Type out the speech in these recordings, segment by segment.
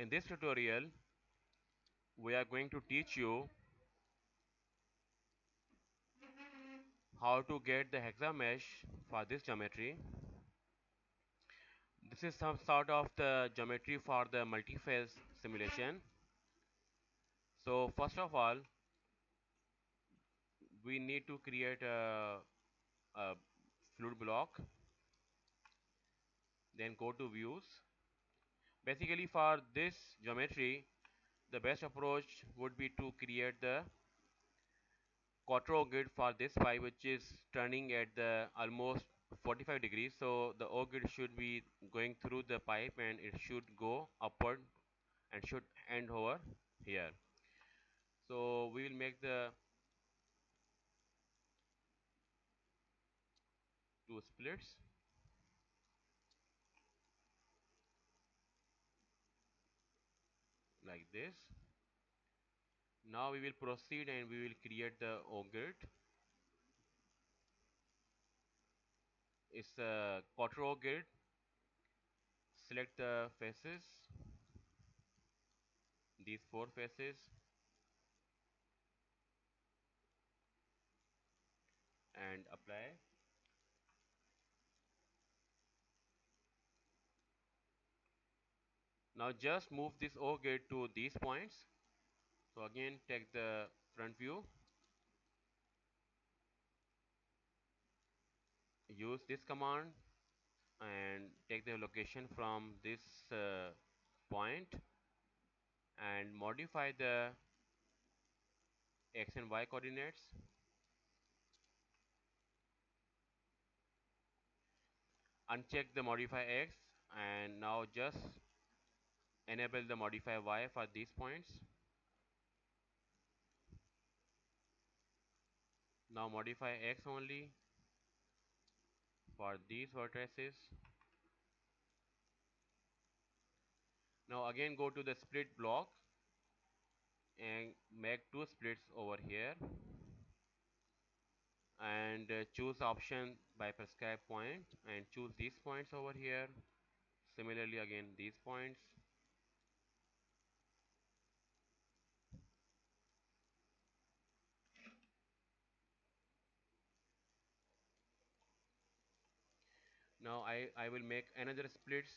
In this tutorial, we are going to teach you how to get the hexa mesh for this geometry. This is some sort of the geometry for the multi-phase simulation. So first of all, we need to create a fluid block, then go to views. Basically for this geometry, the best approach would be to create the Quater Ogrid for this pipe, which is turning at the almost 45 degrees. So the ogrid should be going through the pipe and it should go upward and should end over here. So we will make the two splits like this. Now we will proceed and we will create the ogrid. It's a Quater Ogrid. Select the faces, these four faces, and apply. Now just move this ogrid to these points. So again take the front view, use this command and take the location from this point and modify the x and y coordinates. Uncheck the modify x and now just enable the modify y for these points. Now modify x only for these vertices. Now again go to the split block and make two splits over here and choose option by prescribed point and choose these points over here. Similarly again these points. Now I will make another splits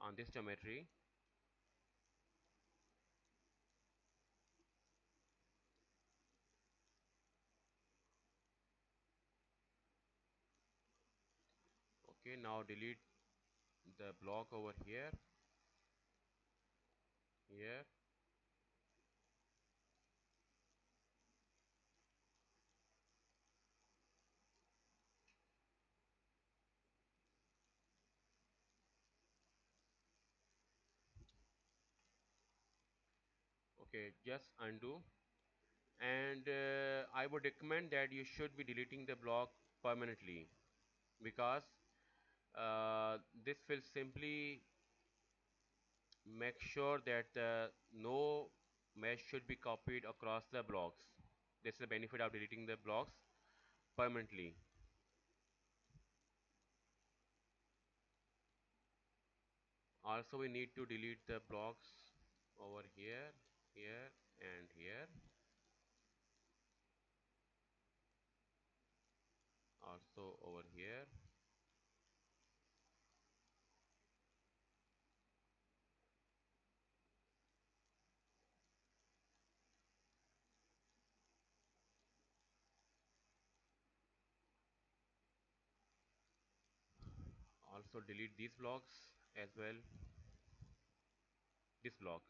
on this geometry. Okay, now delete the block over here, here. Okay, just undo. And I would recommend that you should be deleting the block permanently because this will simply make sure that no mesh should be copied across the blocks. This is the benefit of deleting the blocks permanently. Also we need to delete the blocks over here, here and here. Also over here. Also delete these blocks as well. This block.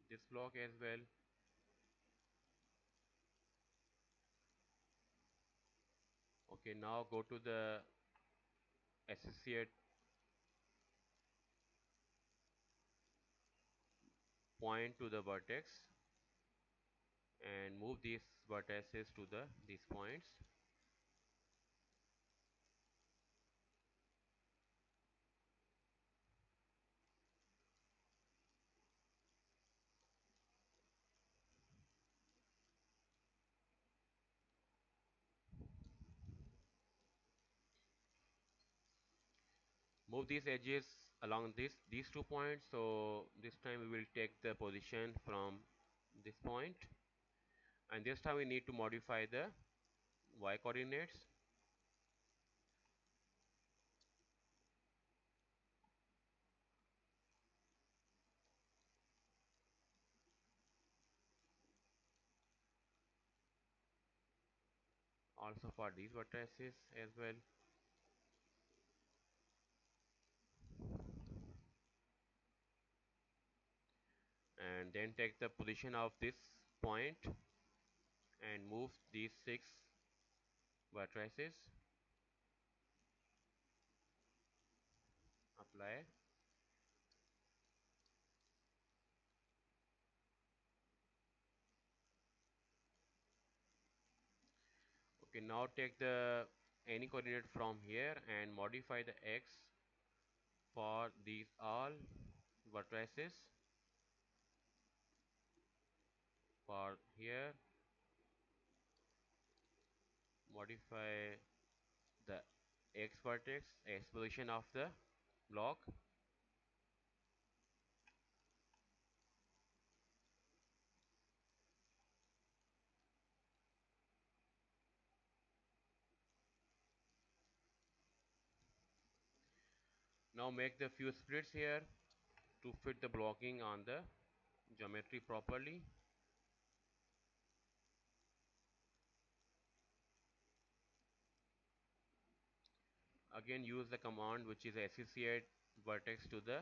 This block as well. Okay, now go to the associate point to the vertex and move these vertices to these points. move these edges along these 2 points. So this time we will take the position from this point, and this time we need to modify the y coordinates. Also for these vertices as well, and then take the position of this point and move these 6 vertices. Apply. Okay, now take the any coordinate from here and modify the x for these all vertices. For here, modify the x vertex, x position of the block. Now make the few splits here to fit the blocking on the geometry properly. Again use the command which is associate vertex to the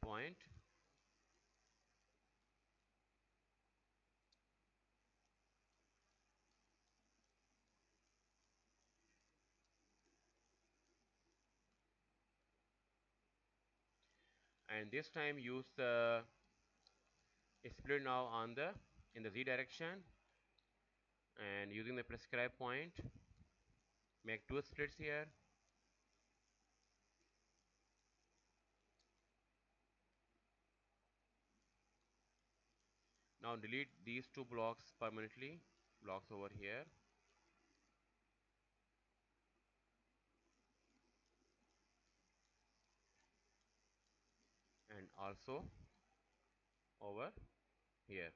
point. And this time use the split now on the in the z direction, and using the prescribed point make 2 splits here. Now delete these 2 blocks permanently, blocks over here, and also over here.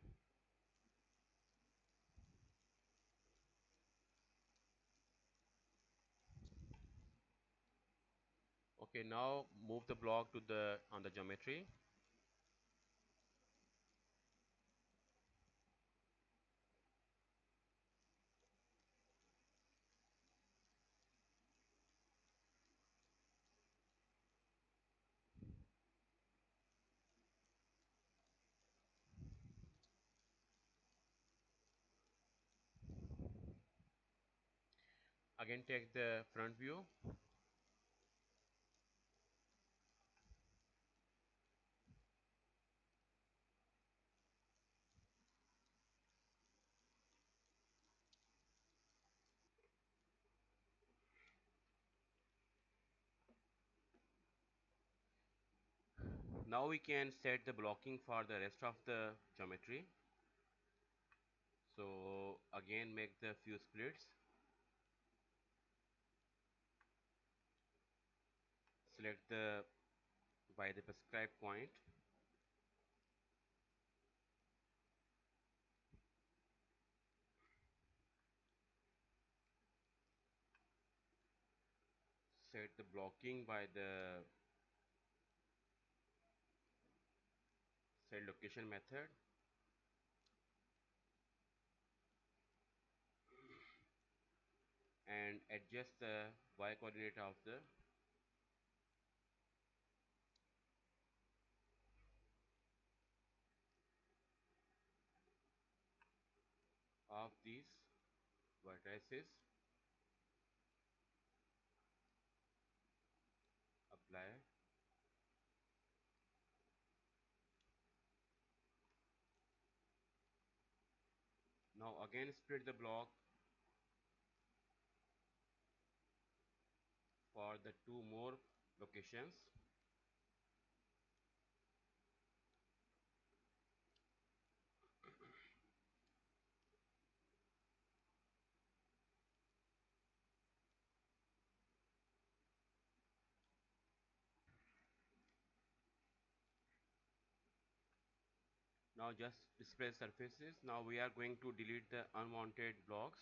Okay, now move the block to the on the geometry. Again take the front view. Now we can set the blocking for the rest of the geometry. So again make the few splits, select the by the prescribed point, set the blocking by the set location method, and adjust the y coordinate of these vertices. Apply. Now again split the block for the 2 more locations. Now just display surfaces. Now we are going to delete the unwanted blocks.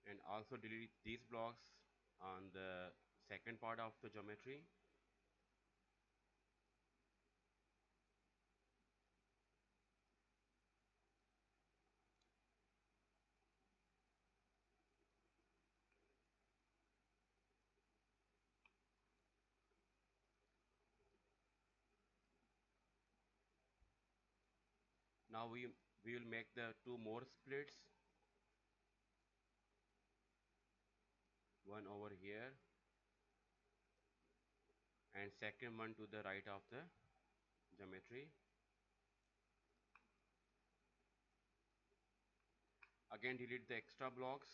And also delete these blocks on the second part of the geometry. Now we will make the two more splits, one over here and second one to the right of the geometry. Again delete the extra blocks.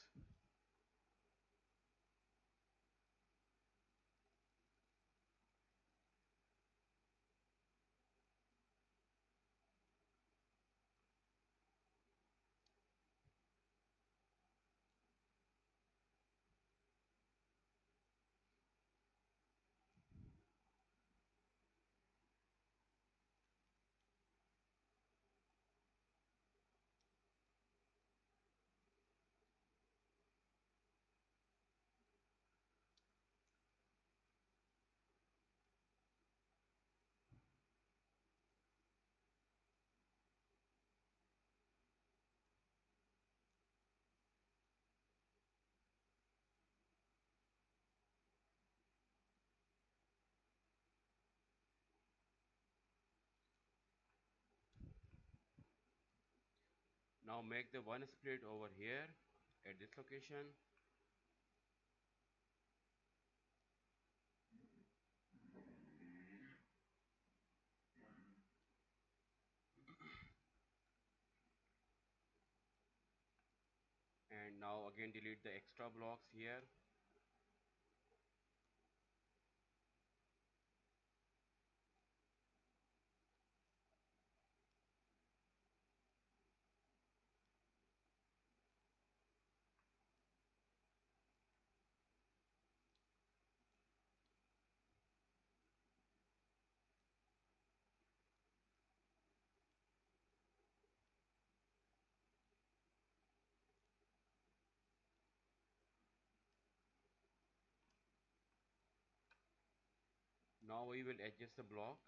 Now make the one split over here at this location. And now again delete the extra blocks here. Now we will adjust the block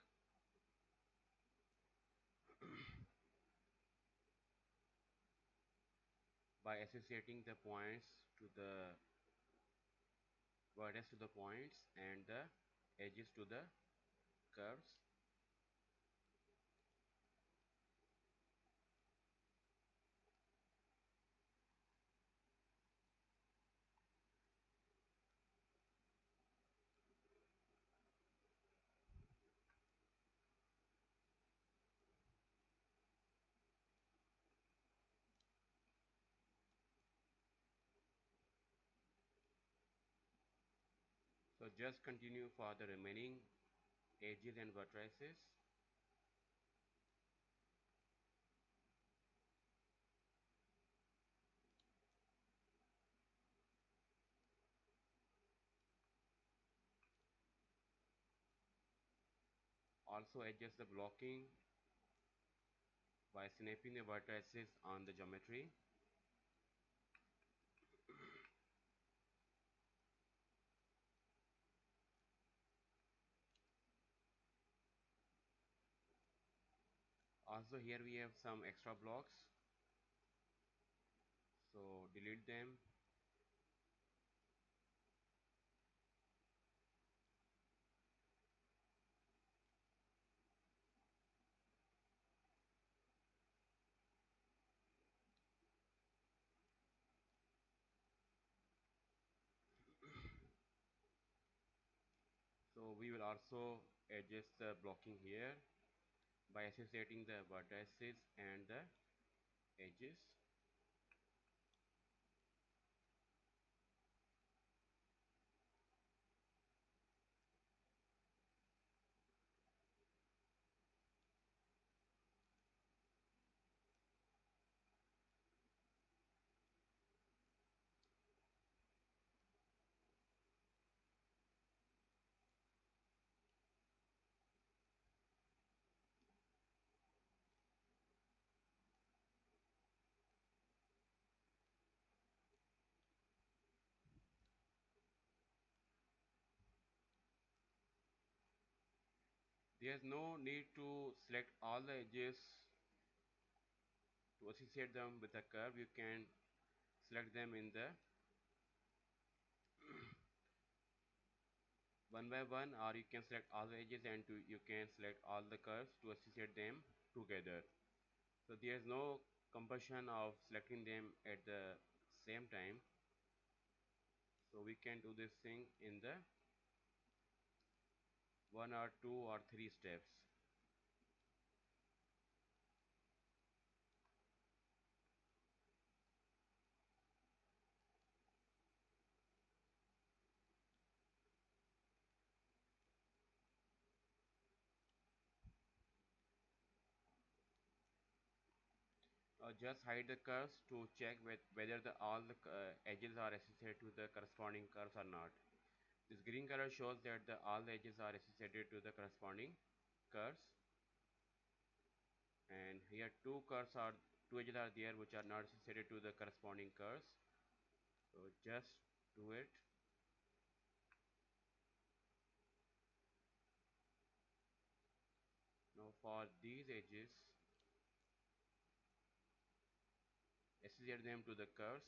by associating the points to the vertex to the points and the edges to the curves. So just continue for the remaining edges and vertices. Also adjust the blocking by snapping the vertices on the geometry. Also here we have some extra blocks, so delete them. we will also adjust the blocking here by associating the vertices and the edges. There is no need to select all the edges to associate them with a curve. You can select them in the one by one, or you can select all the edges and you can select all the curves to associate them together. So there is no compulsion of selecting them at the same time. So we can do this thing in the one or two or three steps. Just hide the curves to check whether all the edges are associated to the corresponding curves or not. This green color shows that all the edges are associated to the corresponding curves, and here two edges are there which are not associated to the corresponding curves. So just do it. Now for these edges, associate them to the curves.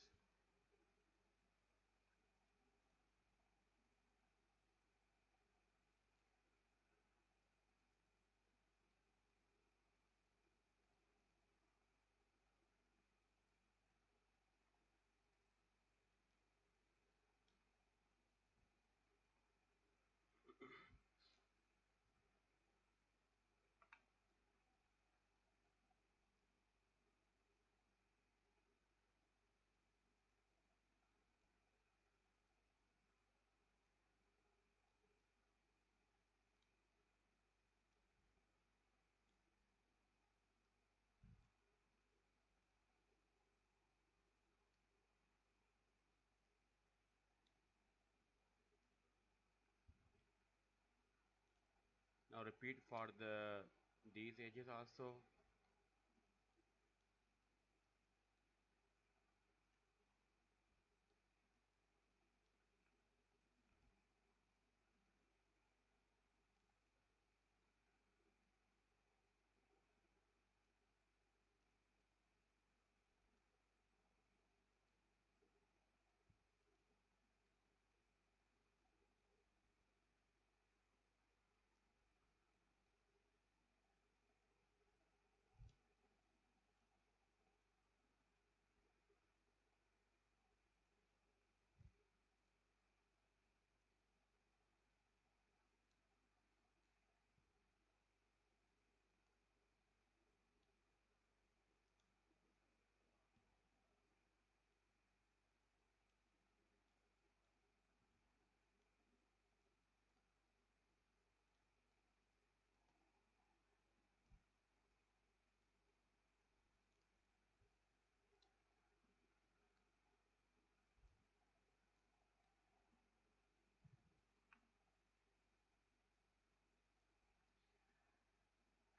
Now repeat for these edges also.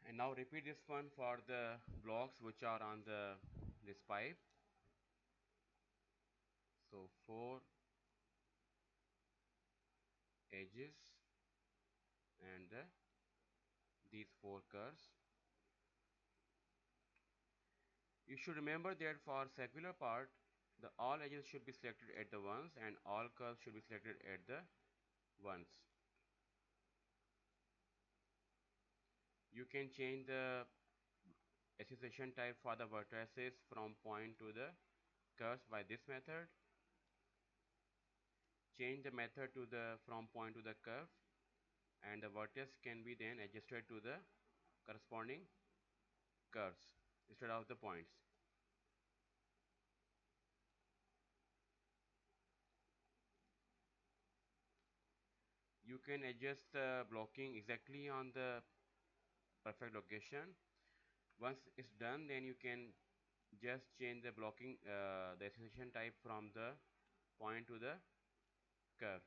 And now repeat this one for the blocks which are on this pipe. So four edges and these four curves. You should remember that for circular part, the all edges should be selected at the once and all curves should be selected at the once. You can change the association type for the vertices from point to the curves by this method. Change the method to the from point to the curve. and the vertex can be then adjusted to the corresponding curves instead of the points. You can adjust the blocking exactly on the perfect location. Once it's done, then you can just change the blocking, the association type from the point to the curve.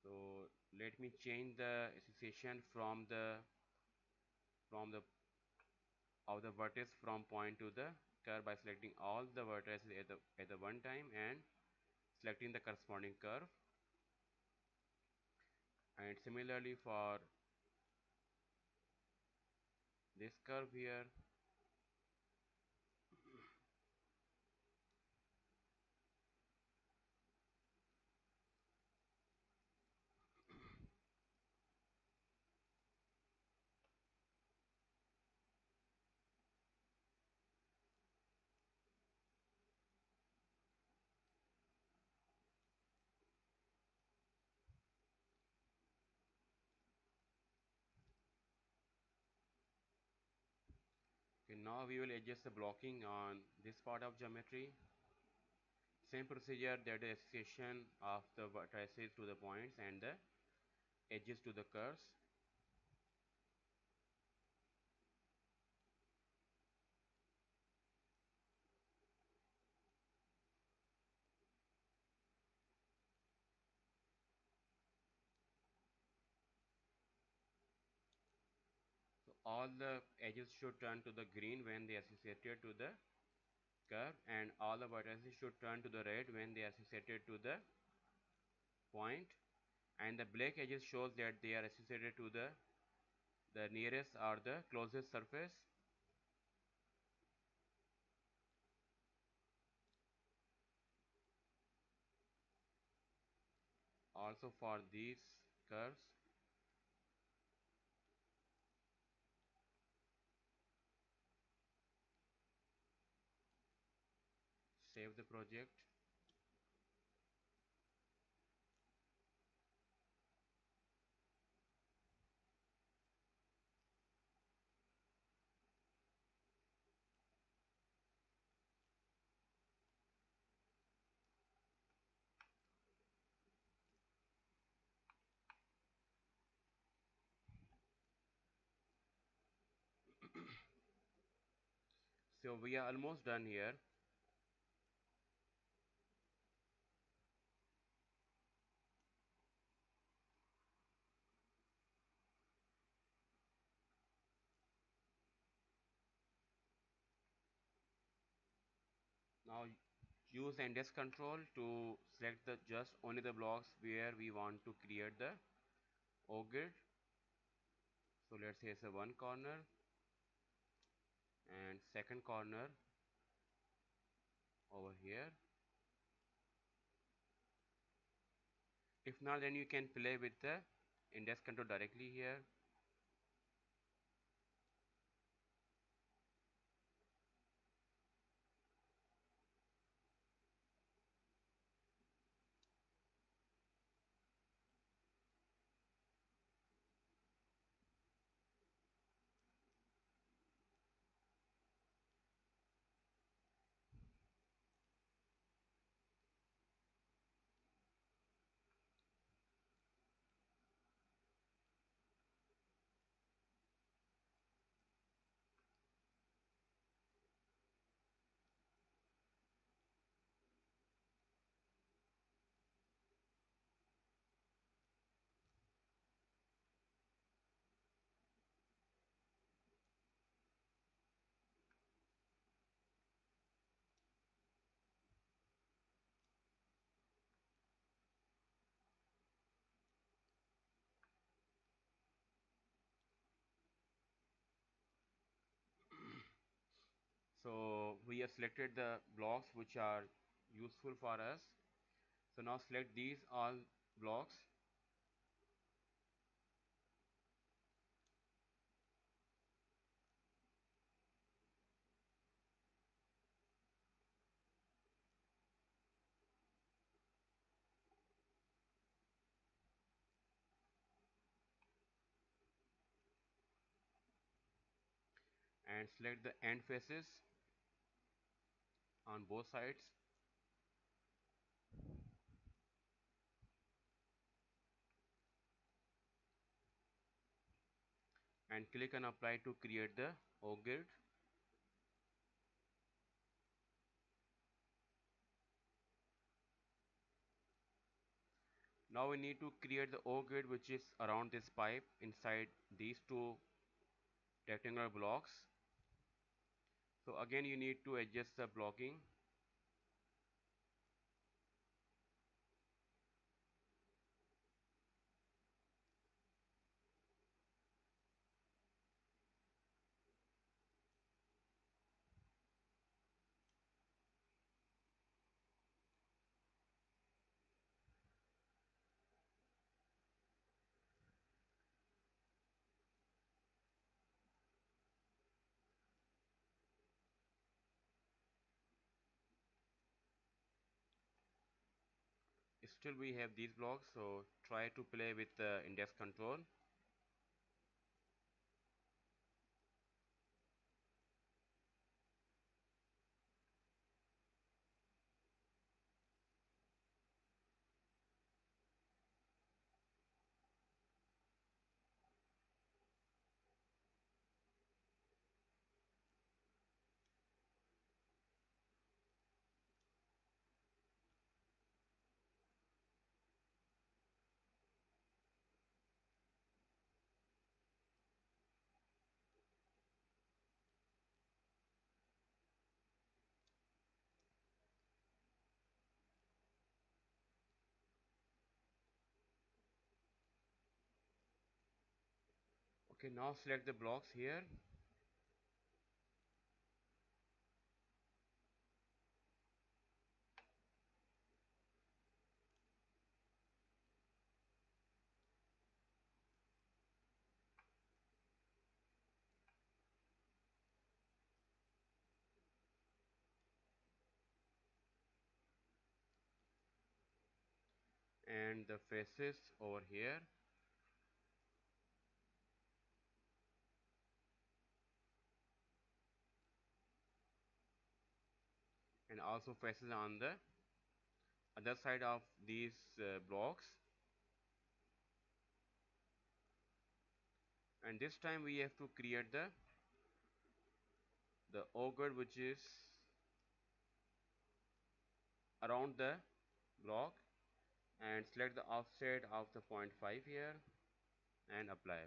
So let me change the association from the of the vertex from point to the curve by selecting all the vertices at the one time and selecting the corresponding curve. And similarly for this curve here, okay, now we will adjust the blocking on this part of geometry. Same procedure, that the association of the vertices to the points and the edges to the curves. So all the edges should turn to the green when they are associated to the curve, and all the vertices should turn to the red when they are associated to the point, and the black edges shows that they are associated to the nearest or the closest surface. Also for these curves, save the project. So we are almost done here. Now use index control to select the just only the blocks where we want to create the ogrid. So let's say it's a one corner and second corner over here. If not, then you can play with the index control directly here. So we have selected the blocks which are useful for us. So now select these all blocks. and select the end faces on both sides, and click on apply to create the ogrid. Now we need to create the ogrid which is around this pipe inside these two rectangular blocks. So again you need to adjust the blocking. Still we have these blocks, so try to play with the index control. Okay, now select the blocks here, and the faces over here, and also faces on the other side of these blocks. And this time we have to create the ogre which is around the block, and select the offset of the 0.5 here and apply.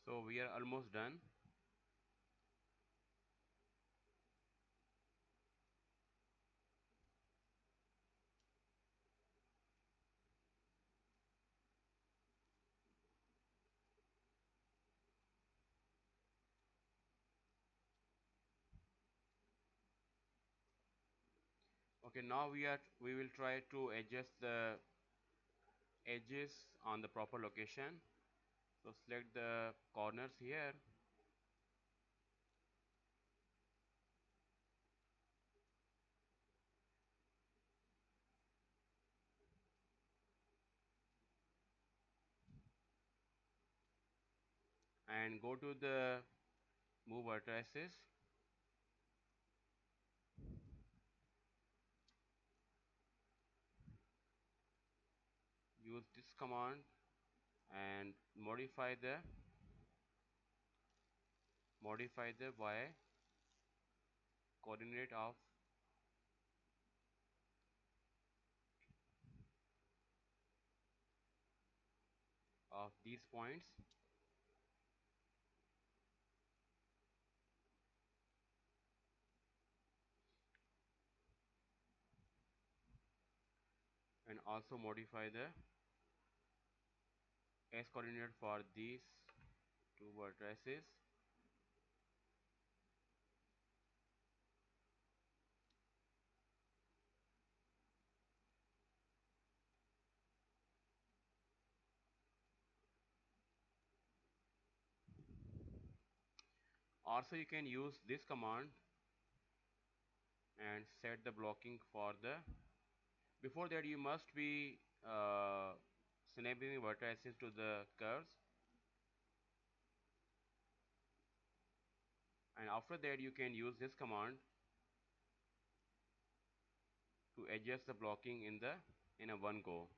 So we are almost done. Okay, now we will try to adjust the edges on the proper location. So select the corners here, and go to the move vertices. Use this command and modify the y coordinate of these points, and also modify the x coordinate for these two vertices. Also you can use this command and set the blocking for the, before that you must be snapping vertices to the curves, and after that you can use this command to adjust the blocking in a one go.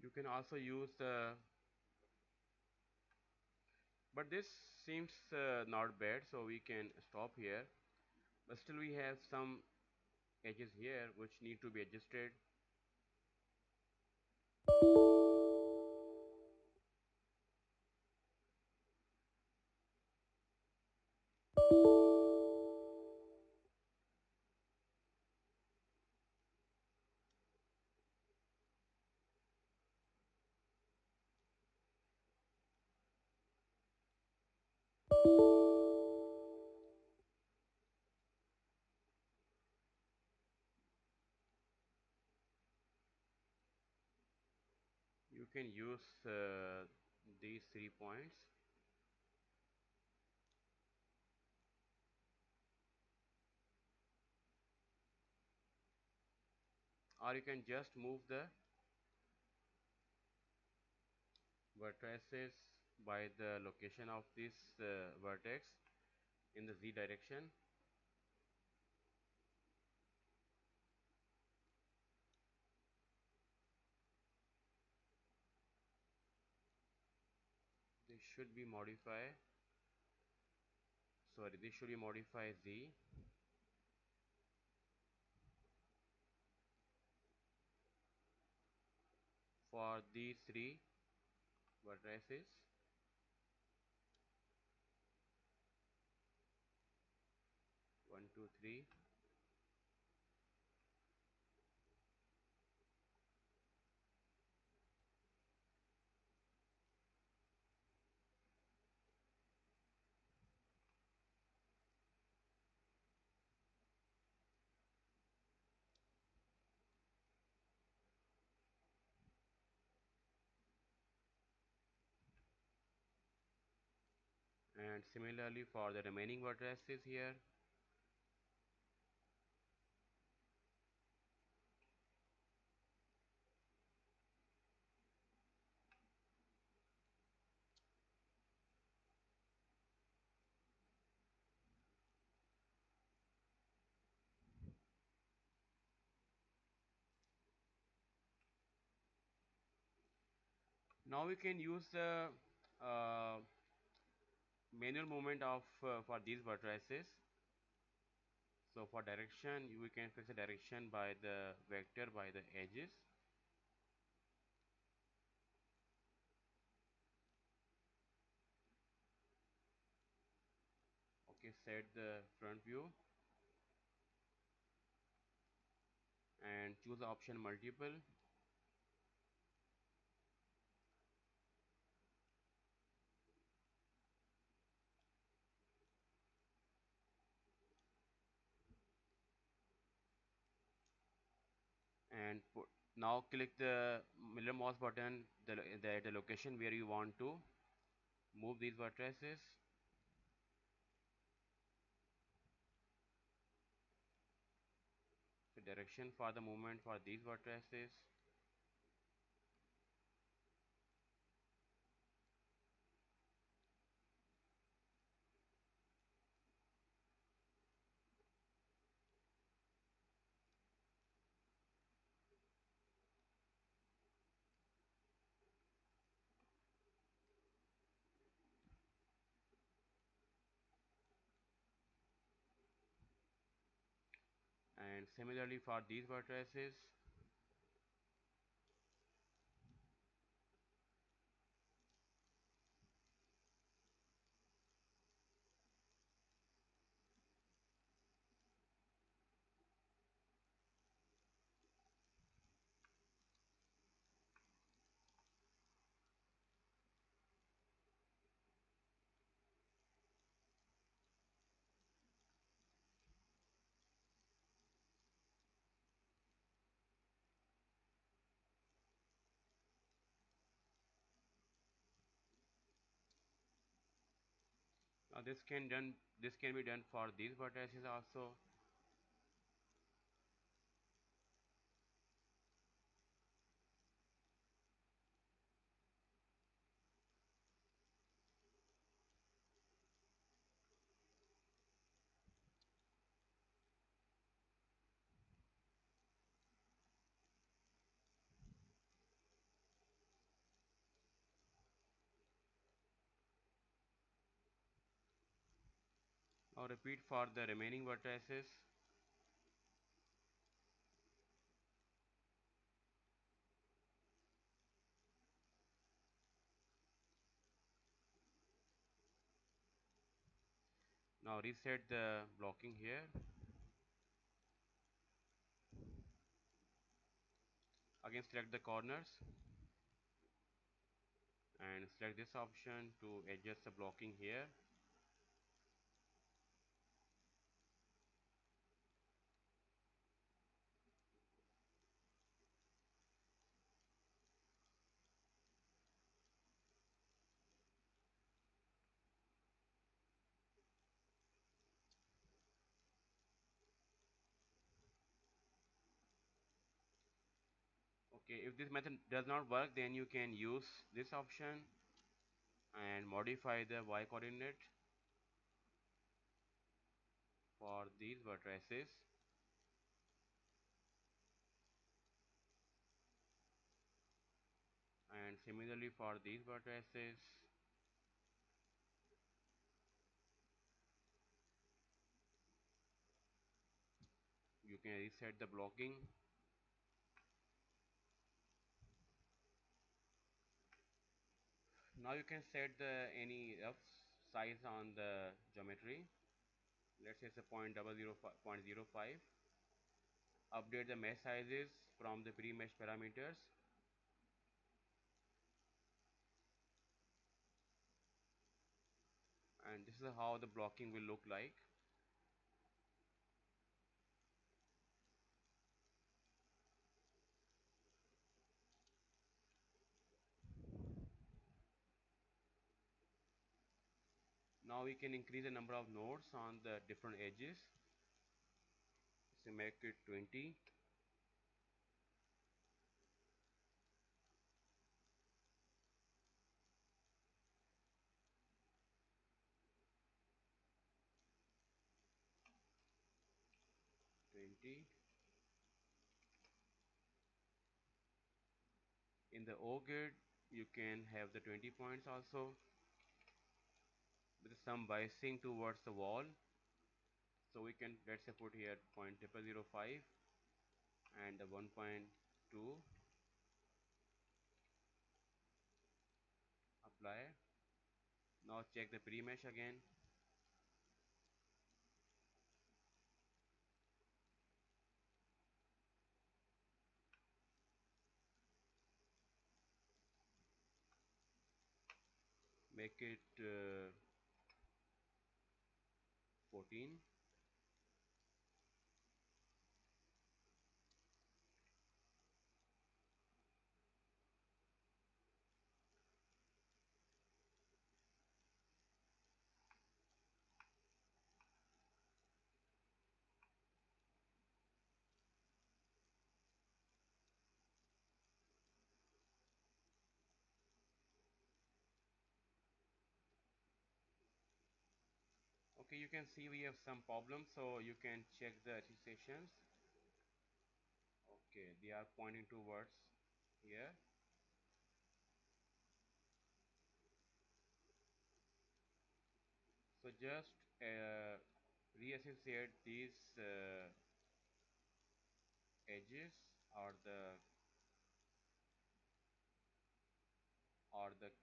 You can also use the, but this seems not bad, so we can stop here, but still we have some edges here which need to be adjusted. You can use these 3 points, or you can just move the vertices by the location of this vertex in the z direction. This should be modify, sorry, this should be modify z for these three vertices. One, two, three, and similarly for the remaining vertices here. Now we can use the uh, manual movement of for these vertices. So for direction, we can fix the direction by the vector by the edges. Okay, set the front view and choose the option multiple. and now click the middle mouse button the location where you want to move these vertices. The direction for the movement for these vertices. And similarly for these vertices. Now this can be done for these vertices also. Now repeat for the remaining vertices. Now reset the blocking here. Again select the corners and select this option to adjust the blocking here. Okay, if this method does not work, then you can use this option and modify the y coordinate for these vertices. And similarly for these vertices, you can reset the blocking. Now you can set the any rough size on the geometry. Let's say it's a 0.005. Update the mesh sizes from the pre-mesh parameters. And this is how the blocking will look like. Now we can increase the number of nodes on the different edges. So make it 20. 20. In the Ogrid, you can have the 20 points also with some biasing towards the wall. So we can, let's say, put here 0.0005 and the 1.2. Apply. Now check the pre-mesh again. Make it 14. Okay, you can see we have some problems, so you can check the associations. Okay, they are pointing towards here. So just reassociate these edges or the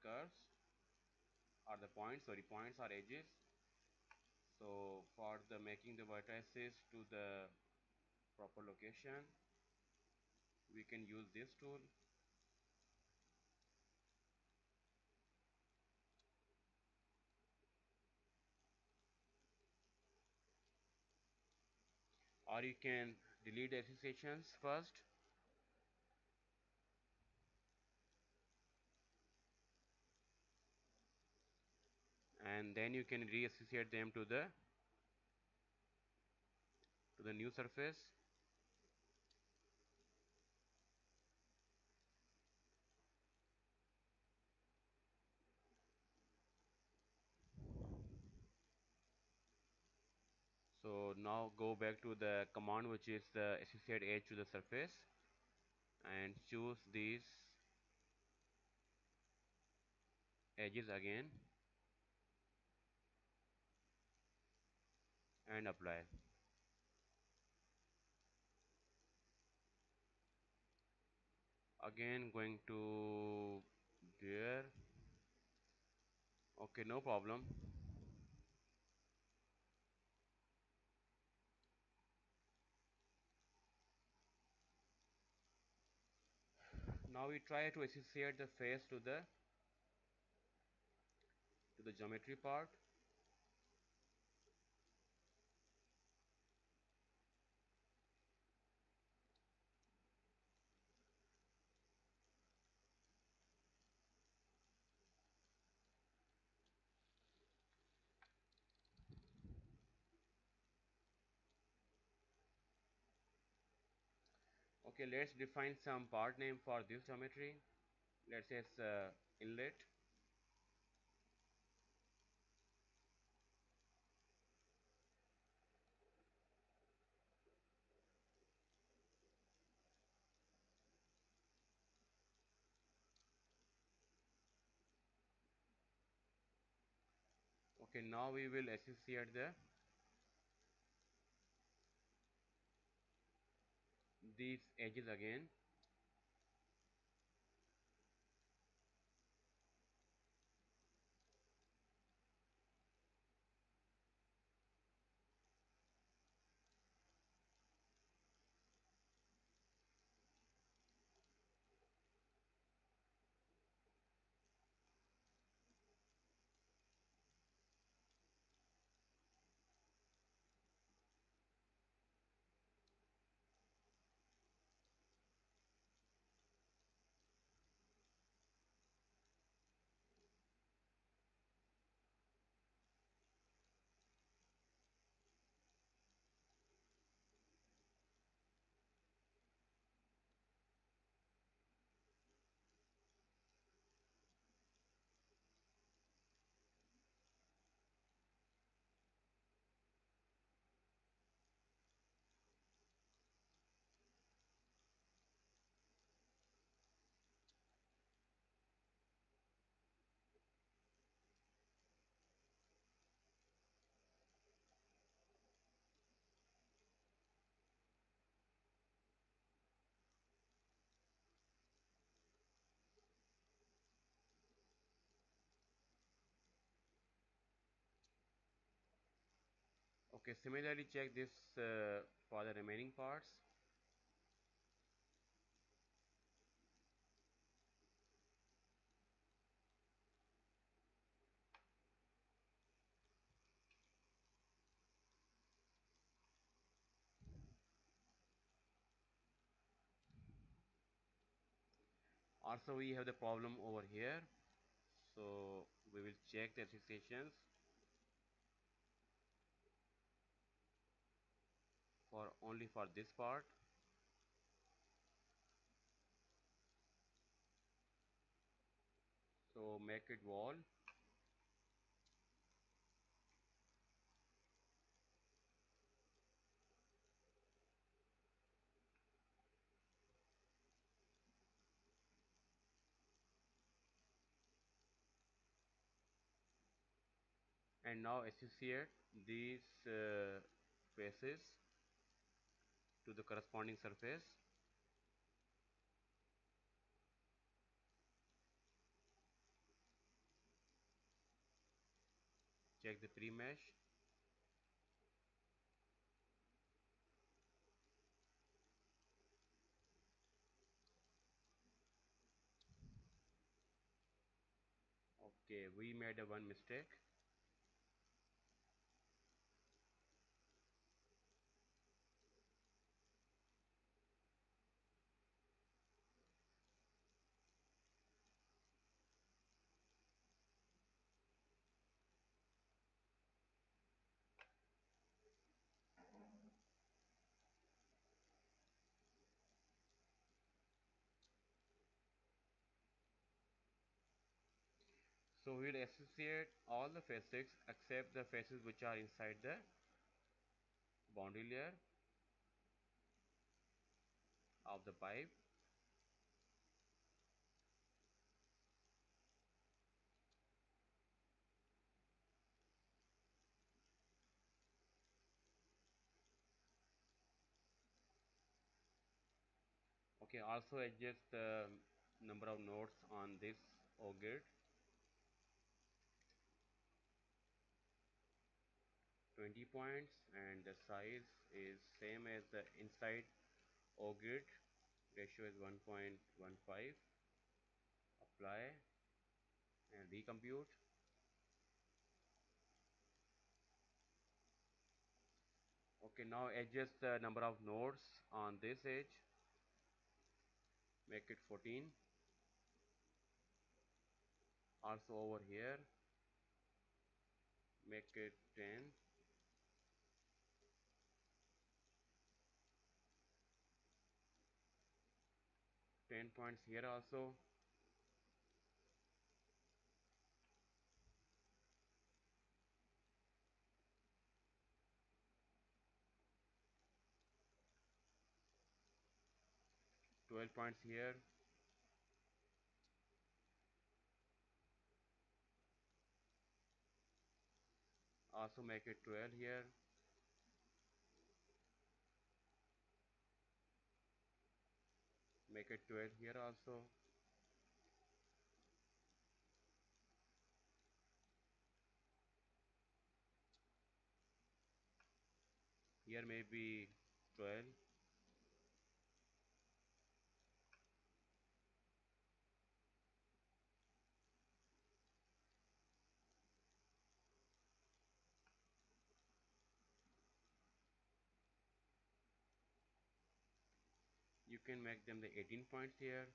curves or the points, sorry, points or edges. So for the making the vertices to the proper location, we can use this tool, or you can delete the associations first and then you can reassociate them to the new surface. So now go back to the command, which is the associate edge to the surface, and choose these edges again and apply. Again going to there. Okay, no problem. Now we try to associate the face to the geometry part. Okay, let's define some part name for this geometry. Let's say it's inlet. Okay, now we will associate these edges again. Okay, similarly check this for the remaining parts. Also we have the problem over here, so we will check the associations for only for this part. So make it wall, and now associate these faces to the corresponding surface. Check the pre-mesh. Okay, we made a one mistake. So we will associate all the faces except the faces which are inside the boundary layer of the pipe. Okay, also adjust the number of nodes on this Ogrid. 20 points, and the size is same as the inside Ogrid. Ratio is 1.15. Apply and recompute. Okay, now adjust the number of nodes on this edge. Make it 14. Also over here, make it 10. 10 points here also. Twelve points here. Also make it 12 here. Make it 12 here also. Here maybe 12. You can make them the 18 points here.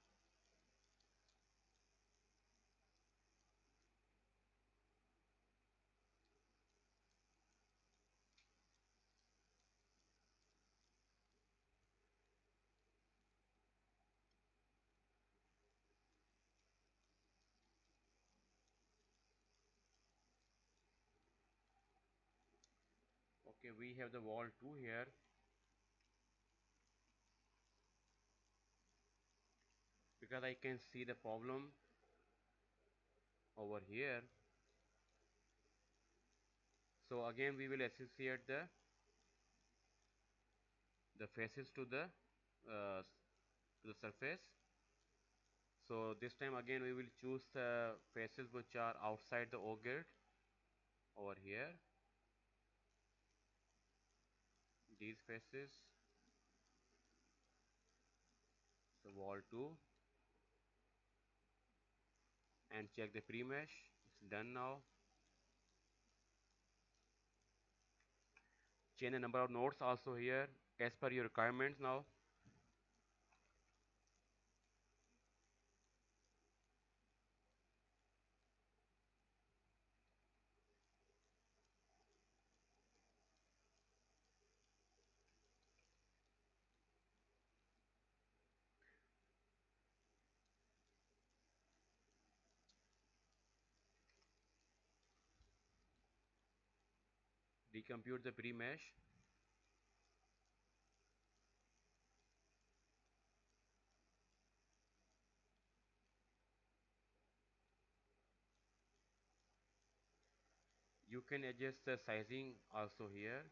Okay, we have the wall 2 here. Because I can see the problem over here. So again we will associate the faces uh, to the surface. So this time again we will choose the faces which are outside the Ogrid over here. These faces. So wall 2 and check the pre-mesh. It's done now. Change the number of nodes also here as per your requirements now. Decompute the pre-mesh. You can adjust the sizing also here.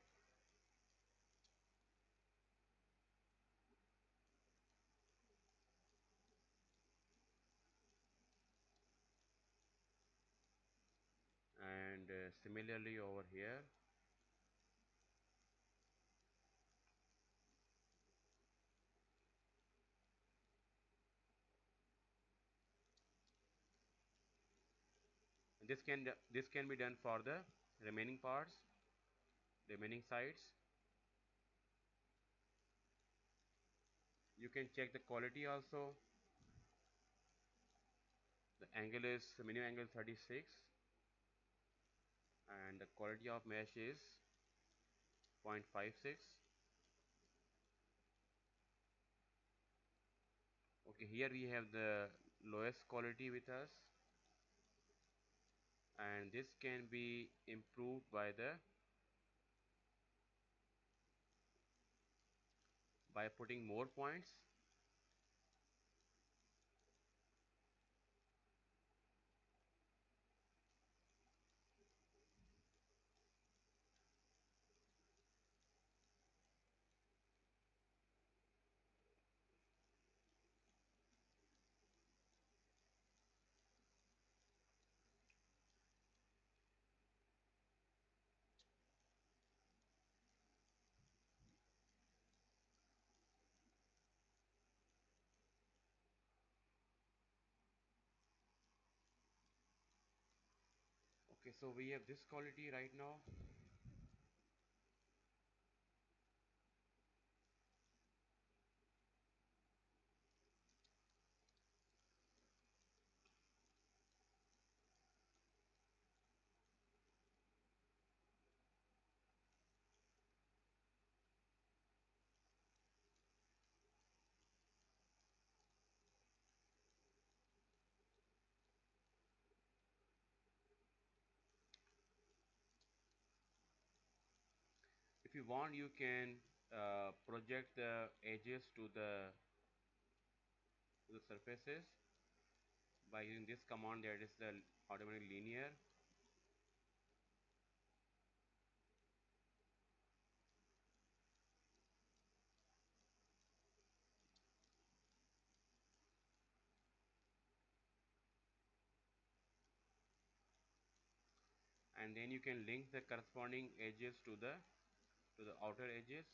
And similarly over here. This can be done for the remaining parts, remaining sides. You can check the quality also. The angle is minimum angle 36 and the quality of mesh is 0.56. Okay, here we have the lowest quality with us, and this can be improved by putting more points. Okay, so we have this quality right now. If you want, you can project the edges to the surfaces by using this command, that is the automatic linear. And then you can link the corresponding edges to the outer edges.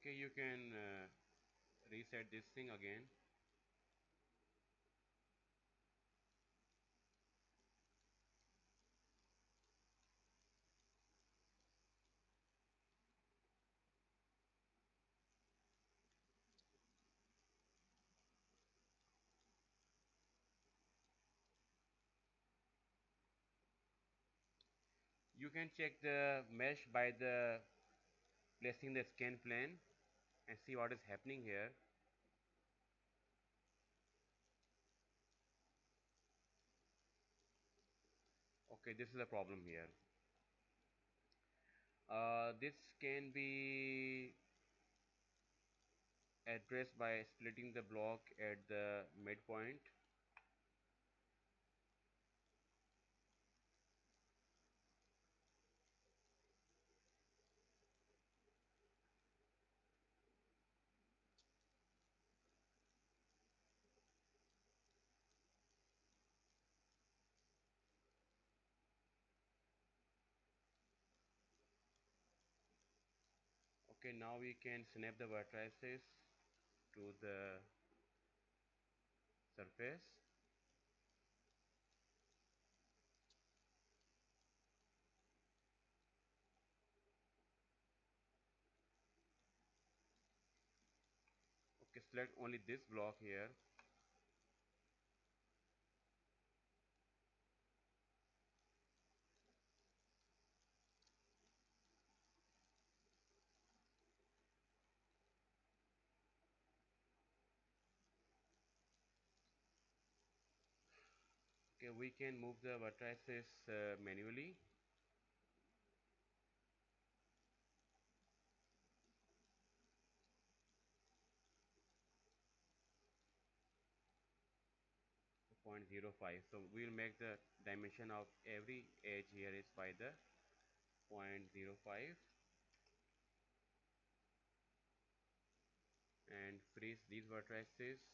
Okay, you can reset this thing again. You can check the mesh by the placing the scan plane and see what is happening here. Okay, this is a problem here. This can be addressed by splitting the block at the midpoint. Okay, now we can snap the vertices to the surface. Okay, select only this block here. Okay, we can move the vertices manually. Point 0.05. So we will make the dimension of every edge here is by the point 0.05 and freeze these vertices.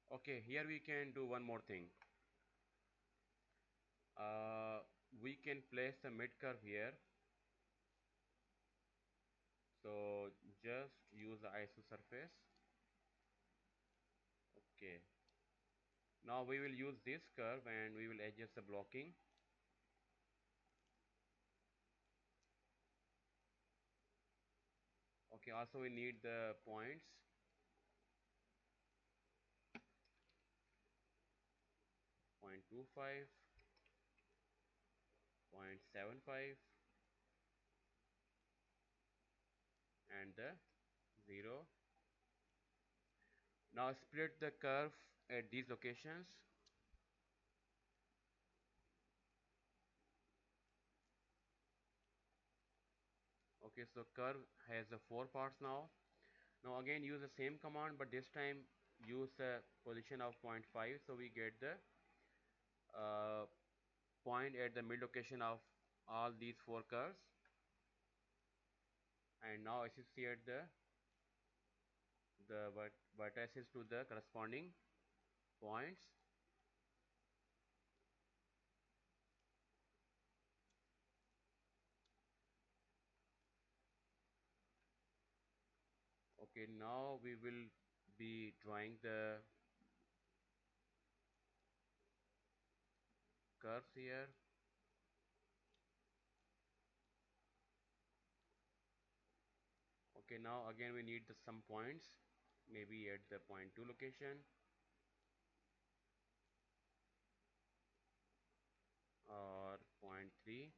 Okay, here we can do one more thing. We can place the mid curve here. So just use the ISO surface. Okay. Now we will use this curve and we will adjust the blocking. Okay, also we need the points. Point 0.25, 0.75 and the 0. Now split the curve at these locations. Okay, so curve has the 4 parts now. Now again use the same command, but this time use the position of 0.5, so we get the uh, point at the mid location of all these 4 curves. And now associate the vertices to the corresponding points. Okay, now we will be drawing the curves here. Okay, now again we need some points, maybe at the point 2 location or point 3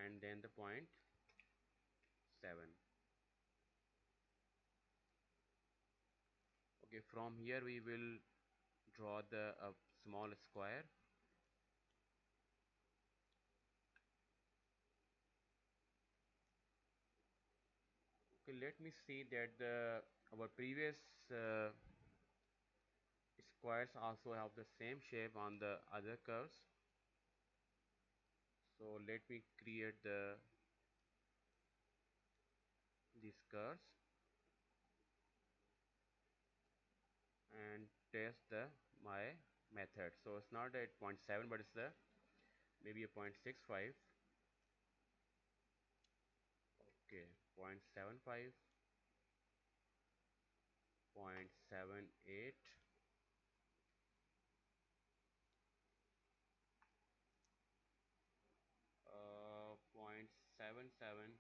and then the point 7. Okay, from here we will draw the small square. Okay, let me see that the our previous squares also have the same shape on the other curves. So let me create these curves and test my method. So it's not at 0.7, but it's the maybe a 0.65. Okay, 0.75, 0.78, 0.77,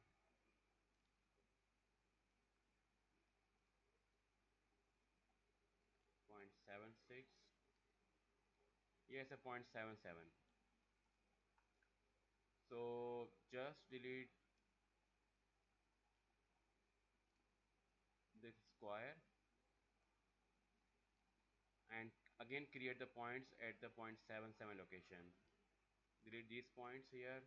0.76. Yes, a 0.77. So just delete this square and again create the points at the 0.77 location. Delete these points here.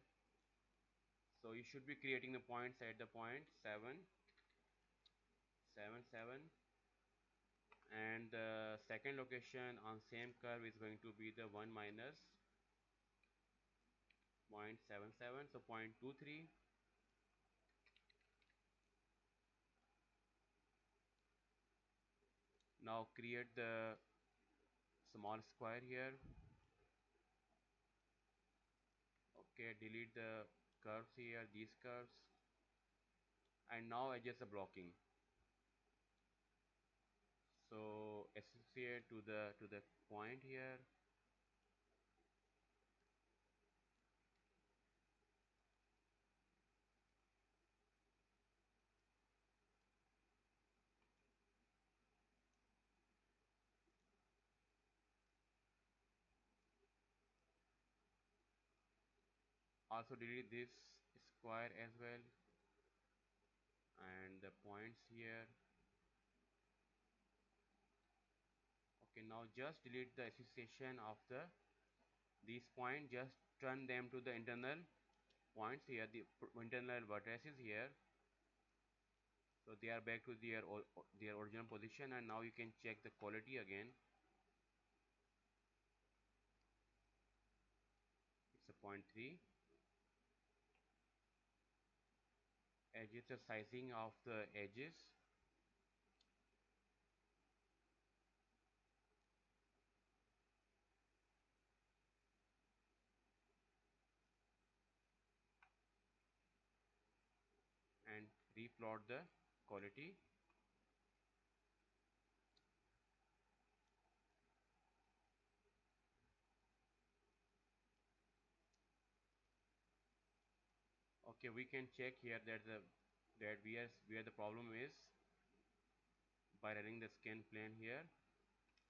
So you should be creating the points at the point 7, 7, 7 and the second location on same curve is going to be the 1 minus 0.77, so 0.23. Now create the small square here. Okay, delete the curves here, these curves, and now adjust the blocking. So associate to the point here. Also delete this square as well, and the points here. Okay, now just delete the association of these points. Just turn them to the internal points here, the internal vertices here. So they are back to their original position, and now you can check the quality again. It's a 0.3. Adjust the sizing of the edges. And replot the quality. Okay, we can check here that where the problem is by running the scan plane here.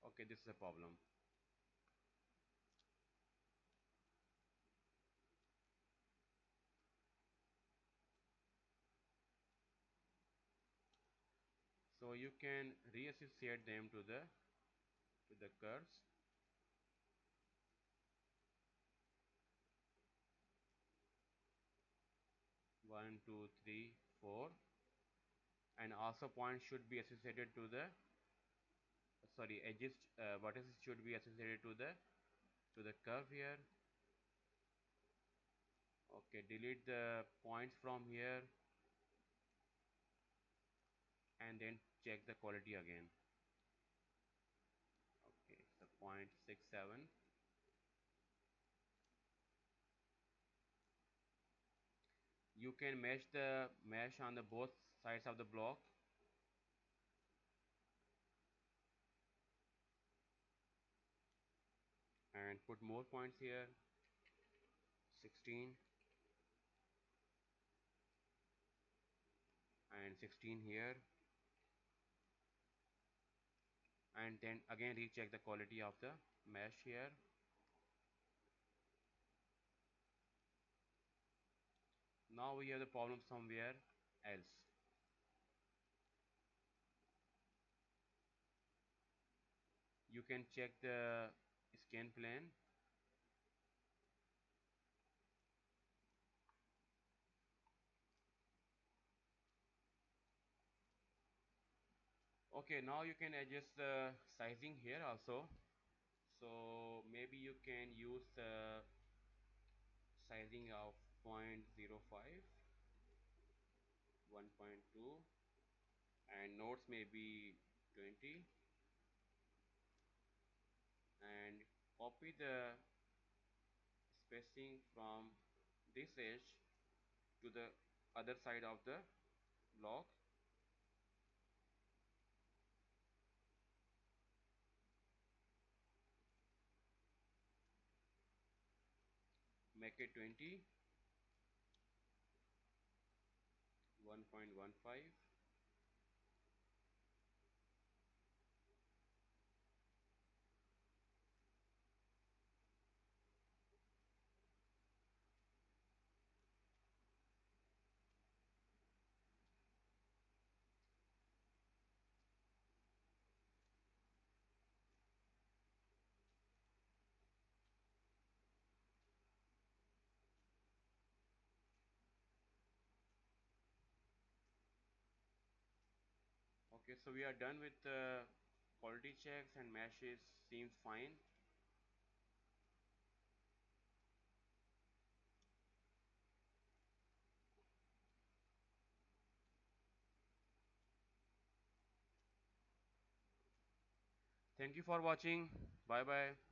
Okay, this is a problem. So you can reassociate them to the curves. 1, 2, 3, 4, and also points should be associated to the edges, vertices should be associated to the curve here. Okay, delete the points from here and then check the quality again. Okay, so 0.67. You can mesh on the both sides of the block. And put more points here, 16 and 16 here, and then again recheck the quality of the mesh here. Now we have the problem somewhere else. You can check the scan plane. Okay, now you can adjust the sizing here also. So maybe you can use the sizing of 0.05, 1.2, and nodes may be 20, and copy the spacing from this edge to the other side of the block. Make it 20, 1.15. Okay, so we are done with Quality checks and meshes seems fine. Thank you for watching. Bye bye.